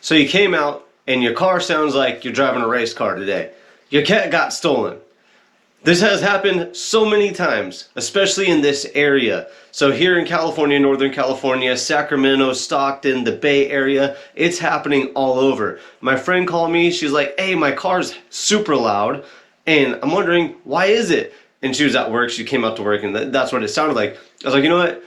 So you came out and your car sounds like you're driving a race car today. Your cat got stolen. This has happened so many times, especially in this area. So here in California, Northern California, Sacramento, Stockton, the Bay Area, it's happening all over. My friend called me, she's like, hey, my car's super loud, and I'm wondering, why is it? And she was at work, she came out to work, and that's what it sounded like. I was like, you know what?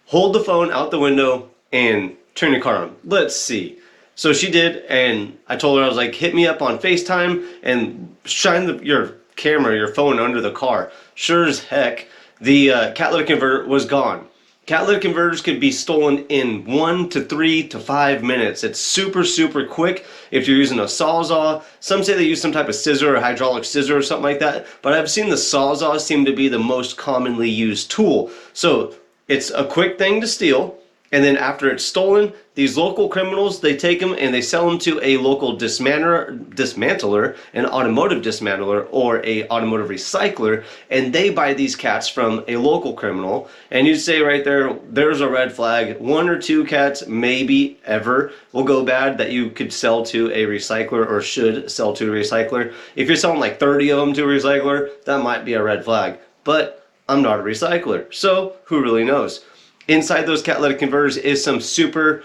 Hold the phone out the window and turn your car on. Let's see. So she did, and I told her, I was like, hit me up on FaceTime and shine your camera, your phone under the car. Sure as heck, the catalytic converter was gone. Catalytic converters could be stolen in 1 to 3 to 5 minutes. It's super, super quick if you're using a Sawzall. Some say they use some type of scissor or hydraulic scissor or something like that, but I've seen the Sawzall seem to be the most commonly used tool. So it's a quick thing to steal. And then after it's stolen, these local criminals, they take them and they sell them to a local dismantler, an automotive dismantler, or a automotive recycler, and they buy these cats from a local criminal. And you say right there, there's a red flag. 1 or 2 cats, maybe ever, will go bad that you could sell to a recycler or should sell to a recycler. If you're selling like 30 of them to a recycler, that might be a red flag. But I'm not a recycler, so who really knows? Inside those catalytic converters is some super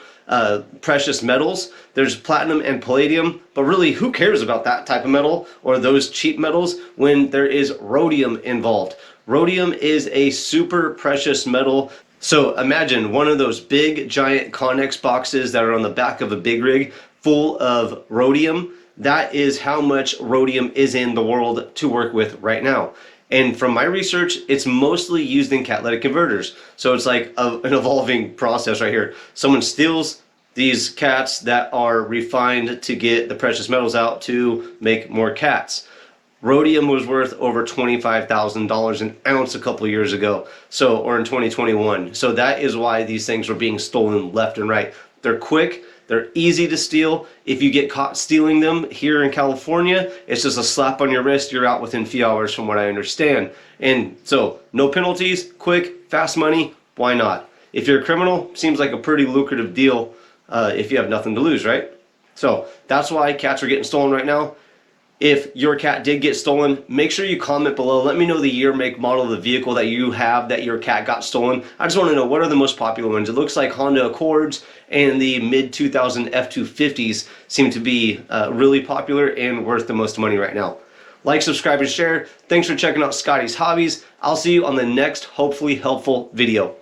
precious metals. There's platinum and palladium, but really who cares about that type of metal or those cheap metals when there is rhodium involved? Rhodium is a super precious metal. So imagine one of those big giant Connex boxes that are on the back of a big rig full of rhodium. That is how much rhodium is in the world to work with right now. And from my research, it's mostly used in catalytic converters. So it's like an evolving process right here. Someone steals these cats that are refined to get the precious metals out to make more cats. Rhodium was worth over $25,000 an ounce a couple years ago, or in 2021. So that is why these things were being stolen left and right. They're quick. They're easy to steal. If you get caught stealing them here in California, it's just a slap on your wrist. You're out within a few hours from what I understand. And so no penalties, quick, fast money, why not? If you're a criminal, seems like a pretty lucrative deal if you have nothing to lose, right? So that's why cats are getting stolen right now. If your cat did get stolen, make sure you comment below. Let me know the year, make, model of the vehicle that you have that your cat got stolen. I just want to know, what are the most popular ones? It looks like Honda Accords and the mid-2000 F-250s seem to be really popular and worth the most money right now. Like, subscribe, and share. Thanks for checking out Scotty's Hobbies. I'll see you on the next, hopefully helpful video.